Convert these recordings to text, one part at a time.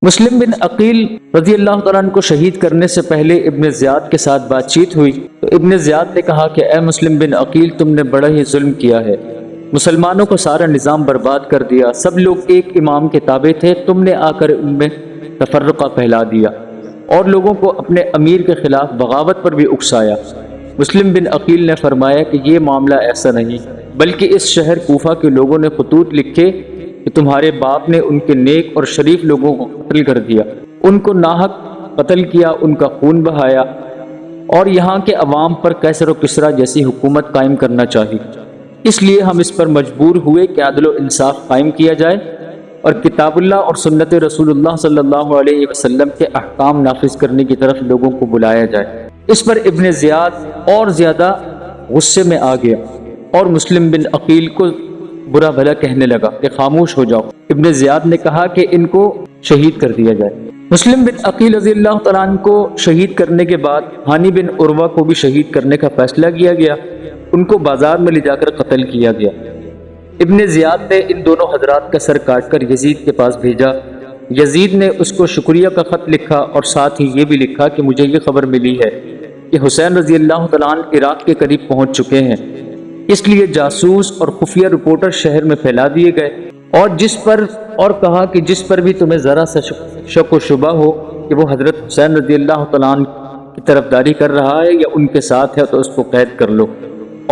مسلم بن عقیل رضی اللہ تعالیٰ عنہ کو شہید کرنے سے پہلے ابن زیاد کے ساتھ بات چیت ہوئی تو ابن زیاد نے کہا کہ اے مسلم بن عقیل، تم نے بڑا ہی ظلم کیا ہے، مسلمانوں کو سارا نظام برباد کر دیا، سب لوگ ایک امام کے تابع تھے، تم نے آ کر ان میں تفرقہ پھیلا دیا اور لوگوں کو اپنے امیر کے خلاف بغاوت پر بھی اکسایا۔ مسلم بن عقیل نے فرمایا کہ یہ معاملہ ایسا نہیں، بلکہ اس شہر کوفہ کے لوگوں نے خطوط لکھے کہ تمہارے باپ نے ان کے نیک اور شریف لوگوں کو قتل کر دیا، ان کو ناحق قتل کیا، ان کا خون بہایا، اور یہاں کے عوام پر کیسر و کسرا جیسی حکومت قائم کرنا چاہی۔ اس لیے ہم اس پر مجبور ہوئے کہ عدل و انصاف قائم کیا جائے اور کتاب اللہ اور سنت رسول اللہ صلی اللہ علیہ وسلم کے احکام نافذ کرنے کی طرف لوگوں کو بلایا جائے۔ اس پر ابن زیاد اور زیادہ غصے میں آ گیا اور مسلم بن عقیل کو برا بھلا کہنے لگا کہ خاموش ہو جاؤ۔ ابن زیاد نے کہا کہ ان کو شہید کر دیا جائے۔ مسلم بن عقیل رضی اللہ تعالیٰ عنہ کو شہید کرنے کے بعد ہانی بن عروہ کو بھی شہید کرنے کا فیصلہ کیا گیا، ان کو بازار میں لے جا کر قتل کیا گیا۔ ابن زیاد نے ان دونوں حضرات کا سر کاٹ کر یزید کے پاس بھیجا۔ یزید نے اس کو شکریہ کا خط لکھا اور ساتھ ہی یہ بھی لکھا کہ مجھے یہ خبر ملی ہے کہ حسین رضی اللہ تعالیٰ عنہ عراق کے قریب پہنچ چکے ہیں، اس لیے جاسوس اور خفیہ رپورٹر شہر میں پھیلا دیے گئے، اور کہا کہ جس پر بھی تمہیں ذرا سا شک و شبہ ہو کہ وہ حضرت حسین رضی اللہ تعالیٰ عنہ کی طرفداری کر رہا ہے یا ان کے ساتھ ہے تو اس کو قید کر لو،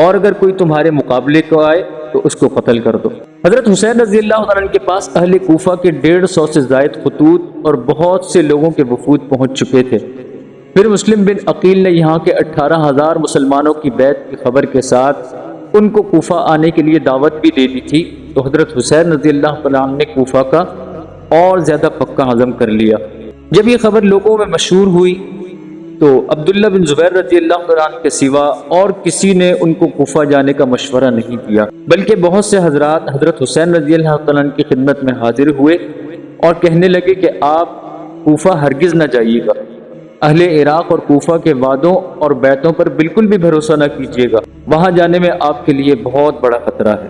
اور اگر کوئی تمہارے مقابلے کو آئے تو اس کو قتل کر دو۔ حضرت حسین رضی اللہ تعالیٰ عنہ کے پاس اہل کوفہ کے 150 سے زائد خطوط اور بہت سے لوگوں کے وفود پہنچ چکے تھے۔ پھر مسلم بن عقیل نے یہاں کے 18,000 مسلمانوں کی بیعت کی خبر کے ساتھ ان کو کوفہ آنے کے لیے دعوت بھی دے دی تھی، تو حضرت حسین رضی اللہ تعالیٰ عنہ نے کوفہ کا اور زیادہ پکا عزم کر لیا۔ جب یہ خبر لوگوں میں مشہور ہوئی تو عبداللہ بن زبیر رضی اللہ تعالیٰ عنہ کے سوا اور کسی نے ان کو کوفہ جانے کا مشورہ نہیں دیا، بلکہ بہت سے حضرات حضرت حسین رضی اللہ تعالیٰ عنہ کی خدمت میں حاضر ہوئے اور کہنے لگے کہ آپ کوفہ ہرگز نہ جائیے گا، اہل عراق اور کوفہ کے وعدوں اور بیعتوں پر بالکل بھی بھروسہ نہ کیجیے گا، وہاں جانے میں آپ کے لیے بہت بڑا خطرہ ہے۔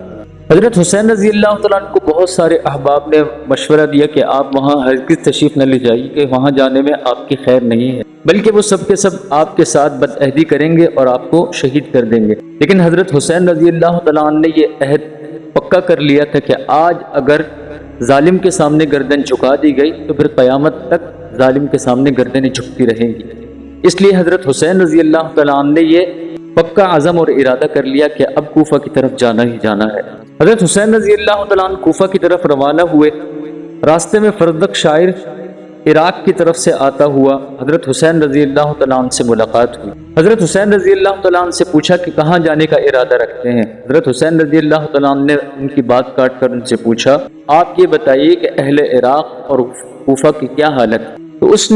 حضرت حسین رضی اللہ تعالیٰ عنہ کو بہت سارے احباب نے مشورہ دیا کہ آپ وہاں ہرگز تشریف نہ لے جائیے، کہ وہاں جانے میں آپ کی خیر نہیں ہے، بلکہ وہ سب کے سب آپ کے ساتھ بدعہدی کریں گے اور آپ کو شہید کر دیں گے۔ لیکن حضرت حسین رضی اللہ تعالیٰ عنہ نے یہ عہد پکا کر لیا تھا کہ آج اگر ظالم کے سامنے گردن جھکا دی گئی تو پھر قیامت تک ظالم کے سامنے گردنیں جھکتی رہیں گی۔ اس لیے حضرت حسین رضی اللہ تعالیٰ عنہ نے یہ پکا عزم اور ارادہ کر لیا کہ اب کوفہ کی طرف جانا ہی جانا ہے۔ حضرت حسین رضی اللہ تعالیٰ عنہ کوفہ کی طرف روانہ ہوئے۔ راستے میں فردق شاعر عراق کی طرف سے آتا ہوا حضرت حسین رضی اللہ تعالیٰ عنہ سے ملاقات ہوئی۔ حضرت حسین رضی اللہ تعالیٰ عنہ سے پوچھا کہ کہاں جانے کا ارادہ رکھتے ہیں۔ حضرت حسین رضی اللہ تعالیٰ عنہ نے ان کی بات کاٹ کر ان سے پوچھا، آپ یہ بتائیے کہ اہل عراق اور کوفہ کی کیا حالت؟ تو اس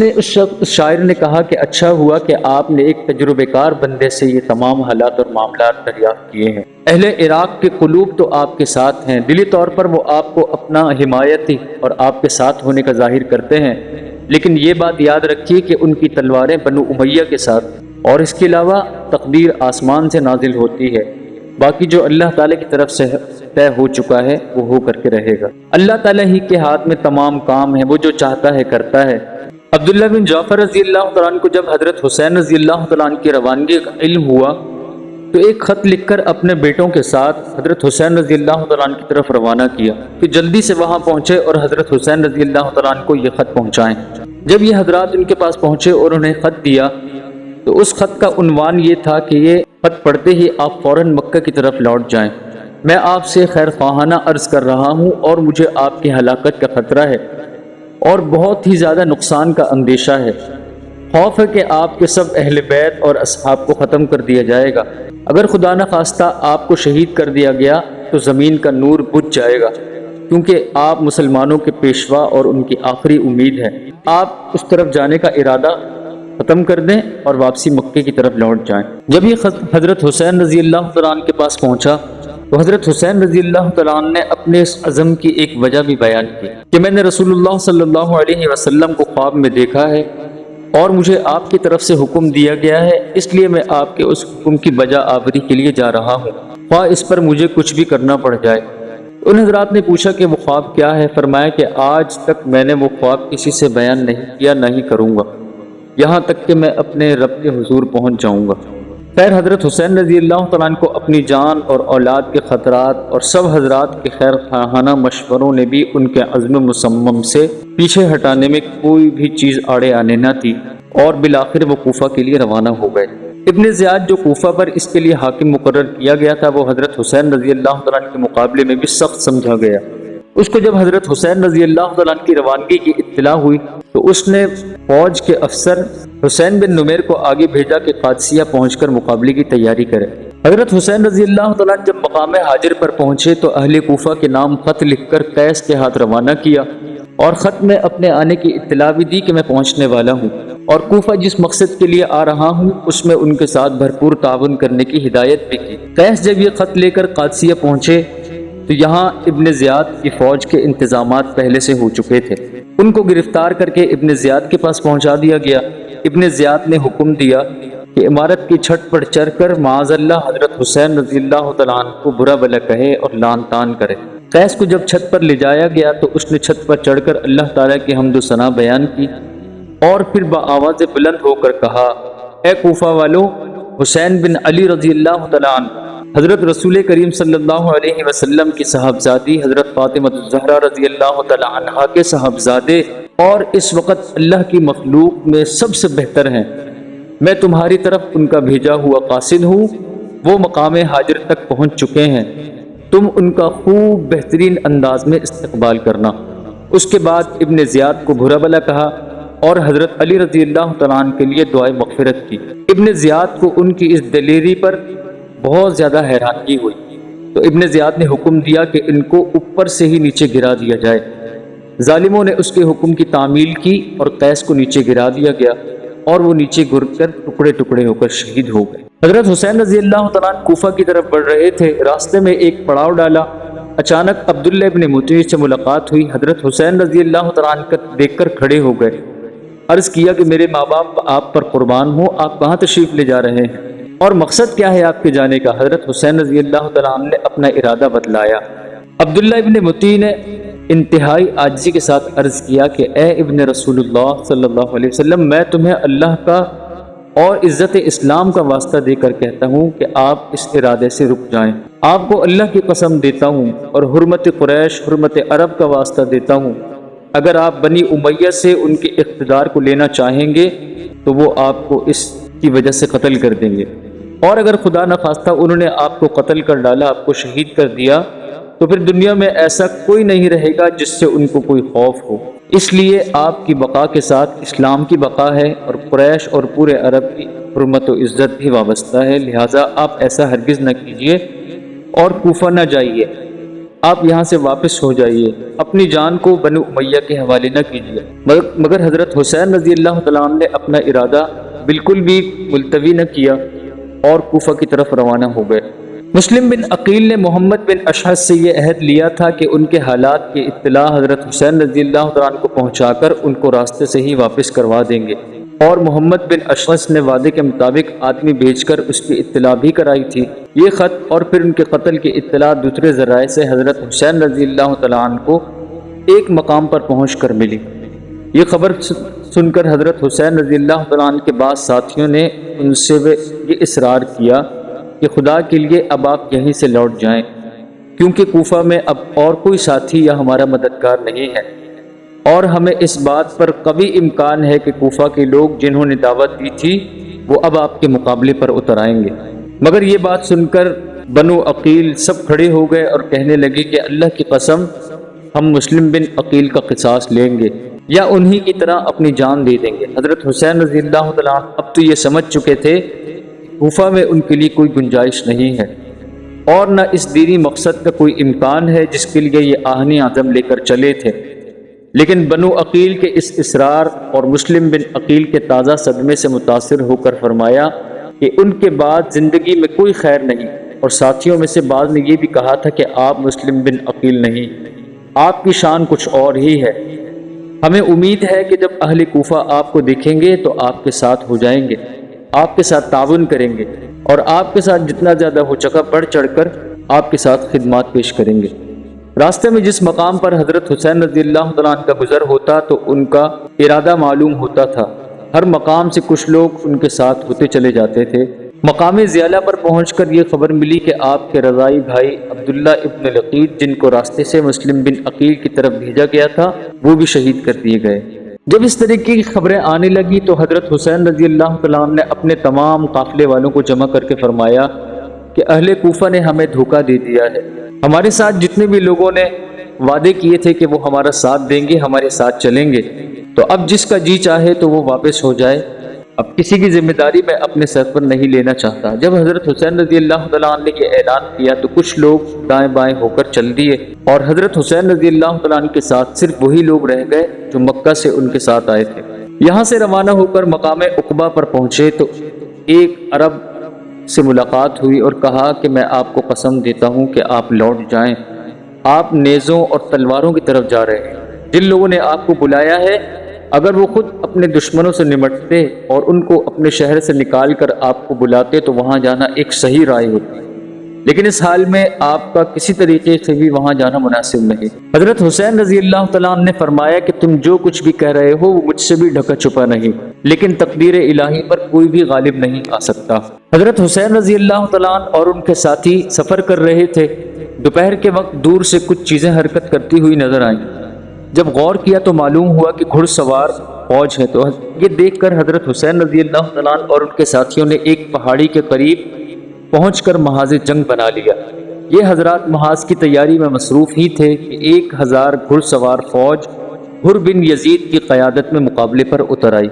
شاعر نے کہا کہ اچھا ہوا کہ آپ نے ایک تجربے کار بندے سے یہ تمام حالات اور معاملات دریافت کیے ہیں۔ اہل عراق کے قلوب تو آپ کے ساتھ ہیں، دلی طور پر وہ آپ کو اپنا حمایتی اور آپ کے ساتھ ہونے کا ظاہر کرتے ہیں، لیکن یہ بات یاد رکھیے کہ ان کی تلواریں بنو امیہ کے ساتھ، اور اس کے علاوہ تقدیر آسمان سے نازل ہوتی ہے، باقی جو اللہ تعالیٰ کی طرف سے طے ہو چکا ہے وہ ہو کر کے رہے گا۔ اللہ تعالیٰ ہی کے ہاتھ میں تمام کام ہے، وہ جو چاہتا ہے کرتا ہے۔ عبداللہ بن جعفر رضی اللہ تعالیٰ عنہ کو جب حضرت حسین رضی اللہ تعالیٰ عنہ کی روانگی کا علم ہوا تو ایک خط لکھ کر اپنے بیٹوں کے ساتھ حضرت حسین رضی اللہ تعالیٰ عنہ کی طرف روانہ کیا کہ جلدی سے وہاں پہنچے اور حضرت حسین رضی اللہ تعالیٰ عنہ کو یہ خط پہنچائیں۔ جب یہ حضرات ان کے پاس پہنچے اور انہیں خط دیا تو اس خط کا عنوان یہ تھا کہ یہ خط پڑھتے ہی آپ فوراً مکہ کی طرف لوٹ جائیں، میں آپ سے خیر خواہانہ عرض کر رہا ہوں اور مجھے آپ کی ہلاکت کا خطرہ ہے اور بہت ہی زیادہ نقصان کا اندیشہ ہے، خوف ہے کہ آپ کے سب اہل بیت اور اصحاب کو ختم کر دیا جائے گا، اگر خدا نہ خواستہ آپ کو شہید کر دیا گیا تو زمین کا نور بجھ جائے گا، کیونکہ آپ مسلمانوں کے پیشوا اور ان کی آخری امید ہیں، آپ اس طرف جانے کا ارادہ ختم کر دیں اور واپسی مکے کی طرف لوٹ جائیں۔ جب یہ خط حضرت حسین رضی اللہ تعالیٰ عنہ کے پاس پہنچا تو حضرت حسین رضی اللہ تعالیٰ عنہ نے اپنے اس عزم کی ایک وجہ بھی بیان کی کہ میں نے رسول اللہ صلی اللہ علیہ وسلم کو خواب میں دیکھا ہے اور مجھے آپ کی طرف سے حکم دیا گیا ہے، اس لیے میں آپ کے اس حکم کی بجا آوری کے لیے جا رہا ہوں، خواہ اس پر مجھے کچھ بھی کرنا پڑ جائے۔ ان حضرات نے پوچھا کہ وہ خواب کیا ہے؟ فرمایا کہ آج تک میں نے وہ خواب کسی سے بیان نہیں کیا، نہ ہی کروں گا، یہاں تک کہ میں اپنے رب کے حضور پہنچ جاؤں گا۔ خیر حضرت حسین رضی اللہ تعالیٰ عنہ کو اپنی جان اور اولاد کے خطرات اور سب حضرات کے خیر خواہانہ مشوروں نے بھی ان کے عزم مصمم سے پیچھے ہٹانے میں کوئی بھی چیز آڑے آنے نہ تھی، اور بالآخر وہ کوفہ کے لیے روانہ ہو گئے۔ ابن زیاد جو کوفہ پر اس کے لیے حاکم مقرر کیا گیا تھا، وہ حضرت حسین رضی اللہ تعالیٰ عنہ کے مقابلے میں بھی سخت سمجھا گیا۔ اس کو جب حضرت حسین رضی اللہ تعالیٰ عنہ کی روانگی کی اطلاع ہوئی تو اس نے فوج کے افسر حسین بن نمیر کو آگے بھیجا کہ قادسیہ پہنچ کر مقابلے کی تیاری کرے۔ حضرت حسین رضی اللہ تعالیٰ عنہ جب مقام حاجر پر پہنچے تو اہل کوفہ کے نام خط لکھ کر قیس کے ہاتھ روانہ کیا، اور خط میں اپنے آنے کی اطلاع بھی دی کہ میں پہنچنے والا ہوں، اور کوفہ جس مقصد کے لیے آ رہا ہوں اس میں ان کے ساتھ بھرپور تعاون کرنے کی ہدایت بھی کی۔ قیس جب یہ خط لے کر قادسیہ پہنچے تو یہاں ابن زیاد کی فوج کے انتظامات پہلے سے ہو چکے تھے۔ ان کو گرفتار کر کے ابن زیاد کے پاس پہنچا دیا گیا۔ ابن زیاد نے حکم دیا کہ عمارت کی چھت پر چڑھ کر معاذ اللہ حضرت حسین رضی اللہ تعالیٰ عنہ کو برا بھلا کہے اور لعن طعن کرے۔ قیس کو جب چھت پر لے جایا گیا تو اس نے چھت پر چڑھ کر اللہ تعالیٰ کی حمد و ثنا بیان کی، اور پھر بآواز بلند ہو کر کہا، اے کوفہ والو، حسین بن علی رضی اللہ تعالیٰ عنہ حضرت رسول کریم صلی اللہ علیہ وسلم کی صاحبزادی حضرت فاطمہ الزہرا رضی اللہ تعالیٰ عنہا کے صاحبزادے اور اس وقت اللہ کی مخلوق میں سب سے بہتر ہیں، میں تمہاری طرف ان کا بھیجا ہوا قاصد ہوں، وہ مقام حاجر تک پہنچ چکے ہیں، تم ان کا خوب بہترین انداز میں استقبال کرنا۔ اس کے بعد ابن زیاد کو برا بھلا کہا اور حضرت علی رضی اللہ تعالیٰ عنہ کے لیے دعائے مغفرت کی۔ ابن زیاد کو ان کی اس دلیری پر بہت زیادہ حیرانگی ہوئی تو ابن زیاد نے حکم دیا کہ ان کو اوپر سے ہی نیچے گرا دیا جائے۔ ظالموں نے اس کے حکم کی تعمیل کی اور قیس کو نیچے گرا دیا گیا، اور وہ نیچے گر کر ٹکڑے ٹکڑے ہو کر شہید ہو گئے۔ حضرت حسین رضی اللہ تعالیٰ عنہ کوفہ کی طرف بڑھ رہے تھے، راستے میں ایک پڑاؤ ڈالا، اچانک عبداللہ ابن مطیع سے ملاقات ہوئی۔ حضرت حسین رضی اللہ تعالیٰ عنہ کو دیکھ کر کھڑے ہو گئے، عرض کیا کہ میرے ماں باپ آپ پر قربان ہوں، آپ کہاں تشریف لے جا رہے ہیں اور مقصد کیا ہے آپ کے جانے کا؟ حضرت حسین رضی اللہ تعالیٰ عنہ نے اپنا ارادہ بتلایا۔ عبداللہ ابن مطیع نے انتہائی عاجزی کے ساتھ عرض کیا کہ اے ابن رسول اللہ صلی اللہ علیہ وسلم، میں تمہیں اللہ کا اور عزت اسلام کا واسطہ دے کر کہتا ہوں کہ آپ اس ارادے سے رک جائیں۔ آپ کو اللہ کی قسم دیتا ہوں اور حرمت قریش، حرمت عرب کا واسطہ دیتا ہوں، اگر آپ بنی امیہ سے ان کے اقتدار کو لینا چاہیں گے تو وہ آپ کو اس کی وجہ سے قتل کر دیں گے، اور اگر خدا نخواستہ انہوں نے آپ کو قتل کر ڈالا، آپ کو شہید کر دیا، تو پھر دنیا میں ایسا کوئی نہیں رہے گا جس سے ان کو کوئی خوف ہو۔ اس لیے آپ کی بقا کے ساتھ اسلام کی بقا ہے، اور قریش اور پورے عرب کی حرمت و عزت بھی وابستہ ہے، لہٰذا آپ ایسا ہرگز نہ کیجیے اور کوفہ نہ جائیے، آپ یہاں سے واپس ہو جائیے، اپنی جان کو بنو امیہ کے حوالے نہ کیجیے۔ مگر حضرت حسین رضی اللہ تعالیٰ عنہ نے اپنا ارادہ بالکل بھی ملتوی نہ کیا اور کوفہ کی طرف روانہ ہو گئے۔ مسلم بن عقیل نے محمد بن اشعث سے یہ عہد لیا تھا کہ ان کے حالات کی اطلاع حضرت حسین رضی اللہ تعالیٰ عنہ کو پہنچا کر ان کو راستے سے ہی واپس کروا دیں گے، اور محمد بن اشعث نے وعدے کے مطابق آدمی بھیج کر اس کی اطلاع بھی کرائی تھی۔ یہ خط اور پھر ان کے قتل کی اطلاع دوسرے ذرائع سے حضرت حسین رضی اللہ تعالیٰ عنہ کو ایک مقام پر پہنچ کر ملی۔ یہ خبر سن کر حضرت حسین رضی اللہ تعالیٰ عنہ کے بعض ساتھیوں نے ان سے یہ اصرار کیا کہ خدا کے لیے اب آپ یہیں سے لوٹ جائیں، کیونکہ کوفہ میں اب اور کوئی ساتھی یا ہمارا مددگار نہیں ہے، اور ہمیں اس بات پر قوی امکان ہے کہ کوفہ کے لوگ جنہوں نے دعوت دی تھی وہ اب آپ کے مقابلے پر اتر آئیں گے۔ مگر یہ بات سن کر بنو عقیل سب کھڑے ہو گئے اور کہنے لگے کہ اللہ کی قسم، ہم مسلم بن عقیل کا قصاص لیں گے یا انہی کی طرح اپنی جان دے دیں گے۔ حضرت حسین رضی اللہ تعالیٰ عنہ اب تو یہ سمجھ چکے تھے کوفہ میں ان کے لیے کوئی گنجائش نہیں ہے، اور نہ اس دینی مقصد کا کوئی امکان ہے جس کے لیے یہ آہنی عزم لے کر چلے تھے۔ لیکن بنو عقیل کے اس اصرار اور مسلم بن عقیل کے تازہ صدمے سے متاثر ہو کر فرمایا کہ ان کے بعد زندگی میں کوئی خیر نہیں، اور ساتھیوں میں سے بعض نے یہ بھی کہا تھا کہ آپ مسلم بن عقیل نہیں، آپ کی شان کچھ اور ہی ہے، ہمیں امید ہے کہ جب اہل کوفہ آپ کو دیکھیں گے تو آپ کے ساتھ ہو جائیں گے، آپ کے ساتھ تعاون کریں گے، اور آپ کے ساتھ جتنا زیادہ ہو سکا بڑھ چڑھ کر آپ کے ساتھ خدمات پیش کریں گے۔ راستے میں جس مقام پر حضرت حسین رضی اللہ تعالیٰ عنہ کا گزر ہوتا تو ان کا ارادہ معلوم ہوتا تھا۔ ہر مقام سے کچھ لوگ ان کے ساتھ ہوتے چلے جاتے تھے۔ مقام زیالہ پر پہنچ کر یہ خبر ملی کہ آپ کے رضائی بھائی عبداللہ ابن لقیط، جن کو راستے سے مسلم بن عقیل کی طرف بھیجا گیا تھا، وہ بھی شہید کر دیے گئے۔ جب اس طرح کی خبریں آنے لگی تو حضرت حسین رضی اللہ تعالیٰ عنہ نے اپنے تمام قافلے والوں کو جمع کر کے فرمایا کہ اہل کوفہ نے ہمیں دھوکہ دے دیا ہے۔ ہمارے ساتھ جتنے بھی لوگوں نے وعدے کیے تھے کہ وہ ہمارا ساتھ دیں گے، ہمارے ساتھ چلیں گے، تو اب جس کا جی چاہے تو وہ واپس ہو جائے، اب کسی کی ذمہ داری میں اپنے سر پر نہیں لینا چاہتا۔ جب حضرت حسین رضی اللہ تعالیٰ عنہ نے یہ اعلان کیا تو کچھ لوگ دائیں بائیں ہو کر چل دیے اور حضرت حسین رضی اللہ تعالیٰ عنہ کے ساتھ صرف وہی لوگ رہ گئے جو مکہ سے ان کے ساتھ آئے تھے۔ یہاں سے روانہ ہو کر مقام عقبہ پر پہنچے تو ایک عرب سے ملاقات ہوئی اور کہا کہ میں آپ کو قسم دیتا ہوں کہ آپ لوٹ جائیں، آپ نیزوں اور تلواروں کی طرف جا رہے ہیں۔ جن لوگوں نے آپ کو بلایا ہے اگر وہ خود اپنے دشمنوں سے نمٹتے اور ان کو اپنے شہر سے نکال کر آپ کو بلاتے تو وہاں جانا ایک صحیح رائے ہوتی، لیکن اس حال میں آپ کا کسی طریقے سے بھی وہاں جانا مناسب نہیں۔ حضرت حسین رضی اللہ تعالیٰ عنہ نے فرمایا کہ تم جو کچھ بھی کہہ رہے ہو وہ مجھ سے بھی ڈھکا چھپا نہیں، لیکن تقدیر الہی پر کوئی بھی غالب نہیں آ سکتا۔ حضرت حسین رضی اللہ تعالیٰ عنہ اور ان کے ساتھی سفر کر رہے تھے۔ دوپہر کے وقت دور سے کچھ چیزیں حرکت کرتی ہوئی نظر آئیں۔ جب غور کیا تو معلوم ہوا کہ گھڑ سوار فوج ہے، تو یہ دیکھ کر حضرت حسین رضی اللہ تعالیٰ عنہ اور ان کے ساتھیوں نے ایک پہاڑی کے قریب پہنچ کر محاذ جنگ بنا لیا۔ یہ حضرات محاذ کی تیاری میں مصروف ہی تھے کہ 1000 گھڑ سوار فوج حر بن یزید کی قیادت میں مقابلے پر اتر آئی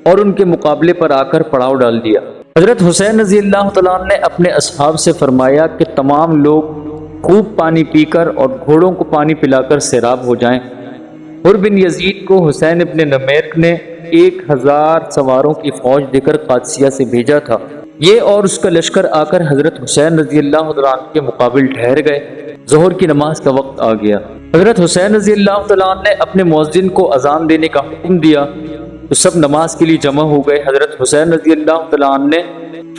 اور ان کے مقابلے پر آ کر پڑاؤ ڈال دیا۔ حضرت حسین رضی اللہ تعالیٰ عنہ نے اپنے اصحاب سے فرمایا کہ تمام لوگ خوب پانی پی کر اور گھوڑوں کو پانی پلا کر سیراب ہو جائیں۔ حر بن یزید کو حسین ابن نمیرک نے 1000 سواروں کی فوج دے کر قادسیہ سے بھیجا تھا۔ یہ اور اس کا لشکر آ کر حضرت حسین رضی اللہ عنہ کے مقابل ٹھہر گئے۔ ظہر کی نماز کا وقت آ گیا۔ حضرت حسین رضی اللہ عنہ نے اپنے مؤذن کو اذان دینے کا حکم دیا تو سب نماز کے لیے جمع ہو گئے۔ حضرت حسین رضی اللہ عنہ نے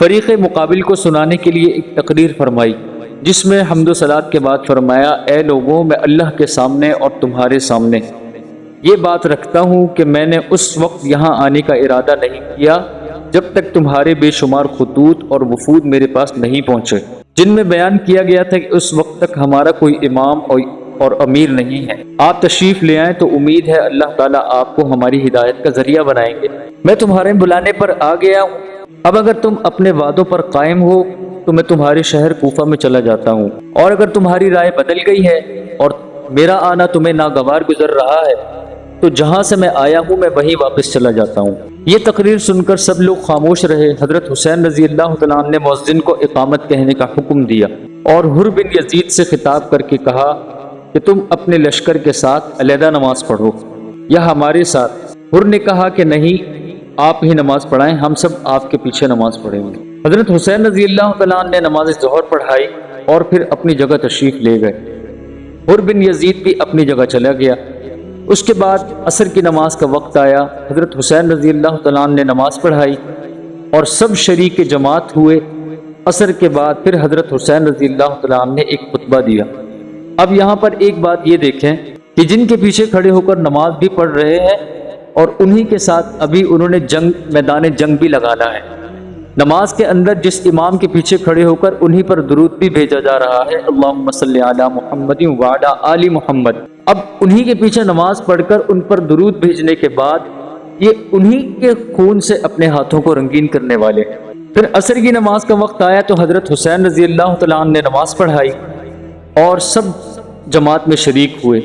فریق مقابل کو سنانے کے لیے ایک تقریر فرمائی، جس میں حمد و صلات کے بعد فرمایا، اے لوگوں، میں اللہ کے سامنے اور تمہارے سامنے یہ بات رکھتا ہوں کہ میں نے اس وقت یہاں آنے کا ارادہ نہیں کیا جب تک تمہارے بے شمار خطوط اور وفود میرے پاس نہیں پہنچے، جن میں بیان کیا گیا تھا کہ اس وقت تک ہمارا کوئی امام اور امیر نہیں ہے۔ آپ تشریف لے آئیں تو امید ہے اللہ تعالیٰ آپ کو ہماری ہدایت کا ذریعہ بنائیں گے۔ میں تمہارے بلانے پر آ گیا ہوں، اب اگر تم اپنے وعدوں پر قائم ہو تو میں تمہارے شہر کوفہ میں چلا جاتا ہوں، اور اگر تمہاری رائے بدل گئی ہے اور میرا آنا تمہیں ناگوار گزر رہا ہے تو جہاں سے میں آیا ہوں میں وہیں واپس چلا جاتا ہوں۔ یہ تقریر سن کر سب لوگ خاموش رہے۔ حضرت حسین رضی اللہ تعالیٰ عنہ نے مؤذن کو اقامت کہنے کا حکم دیا اور حر بن یزید سے خطاب کر کے کہا کہ تم اپنے لشکر کے ساتھ علیحدہ نماز پڑھو یا ہمارے ساتھ۔ حر نے کہا کہ نہیں، آپ ہی نماز پڑھائیں، ہم سب آپ کے پیچھے نماز پڑھیں گے۔ حضرت حسین رضی اللہ تعالیٰ عنہ نے نماز ظہر پڑھائی اور پھر اپنی جگہ تشریف لے گئے۔ حر بن یزید بھی اپنی جگہ چلا گیا۔ اس کے بعد عصر کی نماز کا وقت آیا۔ حضرت حسین رضی اللہ تعالیٰ عنہ نے نماز پڑھائی اور سب شریک جماعت ہوئے۔ عصر کے بعد پھر حضرت حسین رضی اللہ تعالیٰ عنہ نے ایک خطبہ دیا۔ اب یہاں پر ایک بات یہ دیکھیں کہ جن کے پیچھے کھڑے ہو کر نماز بھی پڑھ رہے ہیں اور انہی کے ساتھ ابھی انہوں نے میدان جنگ بھی لگانا ہے۔ نماز کے اندر جس امام کے پیچھے کھڑے ہو کر انہی پر درود بھی بھیجا جا رہا ہے، اللہم صلی علی محمد وعلی آل محمد۔ اب انہی کے پیچھے نماز پڑھ کر ان پر درود بھیجنے کے بعد یہ انہی کے خون سے اپنے ہاتھوں کو رنگین کرنے والے۔ پھر عصر کی نماز کا وقت آیا تو حضرت حسین رضی اللہ تعالیٰ عنہ نے نماز پڑھائی اور سب جماعت میں شریک ہوئے۔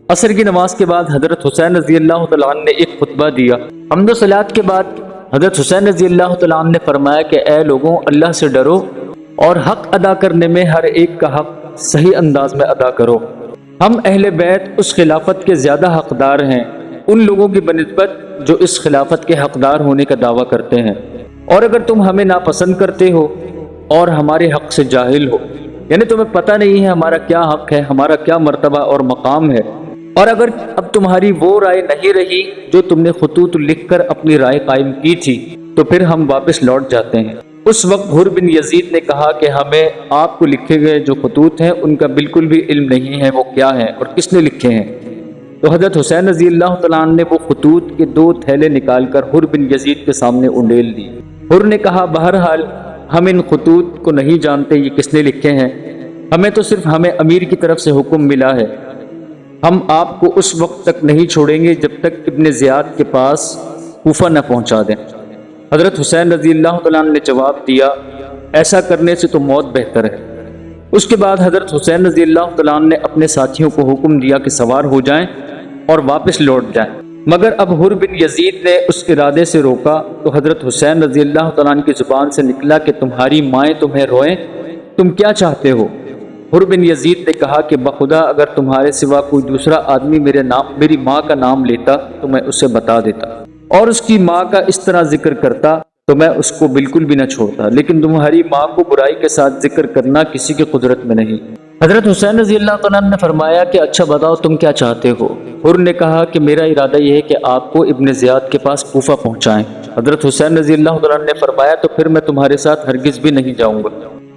عصر کی نماز کے بعد حضرت حسین رضی اللہ تعالیٰ عنہ نے ایک خطبہ دیا۔ حمد و صلات کے بعد حضرت حسین رضی اللہ تعالیٰ عنہ نے فرمایا کہ اے لوگوں، اللہ سے ڈرو اور حق ادا کرنے میں ہر ایک کا حق صحیح انداز میں ادا کرو۔ ہم اہل بیت اس خلافت کے زیادہ حقدار ہیں ان لوگوں کی بنسبت جو اس خلافت کے حقدار ہونے کا دعویٰ کرتے ہیں، اور اگر تم ہمیں ناپسند کرتے ہو اور ہمارے حق سے جاہل ہو، یعنی تمہیں پتہ نہیں ہے ہمارا کیا حق ہے، ہمارا کیا مرتبہ اور مقام ہے، اور اگر اب تمہاری وہ رائے نہیں رہی جو تم نے خطوط لکھ کر اپنی رائے قائم کی تھی، تو پھر ہم واپس لوٹ جاتے ہیں۔ اس وقت حر بن یزید نے کہا کہ ہمیں آپ کو لکھے گئے جو خطوط ہیں ان کا بالکل بھی علم نہیں ہے، وہ کیا ہیں اور کس نے لکھے ہیں۔ تو حضرت حسین رضی اللہ تعالیٰ عنہ نے وہ خطوط کے 2 تھیلے نکال کر حر بن یزید کے سامنے انڈیل دی۔ حر نے کہا بہرحال ہم ان خطوط کو نہیں جانتے یہ کس نے لکھے ہیں، ہمیں تو صرف ہمیں امیر کی طرف سے حکم ملا ہے، ہم آپ کو اس وقت تک نہیں چھوڑیں گے جب تک ابن زیاد کے پاس کوفہ نہ پہنچا دیں۔ حضرت حسین رضی اللہ تعالیٰ عنہ نے جواب دیا ایسا کرنے سے تو موت بہتر ہے۔ اس کے بعد حضرت حسین رضی اللہ تعالیٰ عنہ نے اپنے ساتھیوں کو حکم دیا کہ سوار ہو جائیں اور واپس لوٹ جائیں، مگر اب حر بن یزید نے اس ارادے سے روکا تو حضرت حسین رضی اللہ تعالیٰ عنہ کی زبان سے نکلا کہ تمہاری مائیں تمہیں روئیں، تم کیا چاہتے ہو؟ حر بن یزید نے کہا کہ بخدا اگر تمہارے سوا کوئی دوسرا آدمی میری ماں کا نام لیتا تو میں اسے بتا دیتا، اور اس کی ماں کا اس طرح ذکر کرتا تو میں اس کو بالکل بھی نہ چھوڑتا، لیکن تمہاری ماں کو برائی کے ساتھ ذکر کرنا کسی کی قدرت میں نہیں۔ حضرت حسین رضی اللہ تعالیٰ عنہ نے فرمایا کہ اچھا بتاؤ تم کیا چاہتے ہو؟ حر نے کہا کہ میرا ارادہ یہ ہے کہ آپ کو ابن زیاد کے پاس کوفہ پہنچائیں۔ حضرت حسین رضی اللہ تعالیٰ عنہ نے فرمایا تو پھر میں تمہارے ساتھ ہرگز بھی نہیں جاؤں گا۔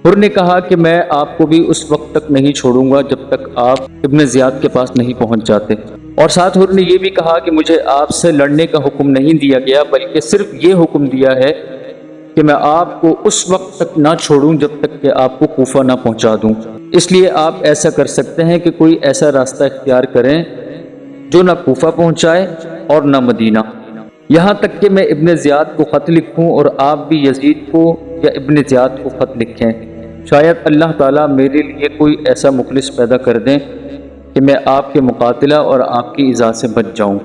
حر نے کہا کہ میں آپ کو بھی اس وقت تک نہیں چھوڑوں گا جب تک آپ ابن زیاد کے پاس نہیں پہنچ جاتے، اور ساتھ حر نے یہ بھی کہا کہ مجھے آپ سے لڑنے کا حکم نہیں دیا گیا بلکہ صرف یہ حکم دیا ہے کہ میں آپ کو اس وقت تک نہ چھوڑوں جب تک کہ آپ کو کوفہ نہ پہنچا دوں، اس لیے آپ ایسا کر سکتے ہیں کہ کوئی ایسا راستہ اختیار کریں جو نہ کوفہ پہنچائے اور نہ مدینہ، یہاں تک کہ میں ابن زیاد کو خط لکھوں اور آپ بھی یزید کو یا ابن زیاد کو خط لکھیں، شاید اللہ تعالیٰ میرے لیے کوئی ایسا مخلص پیدا کر دیں کہ میں آپ کے مقاتلہ اور آپ کی ایذا سے بچ جاؤں۔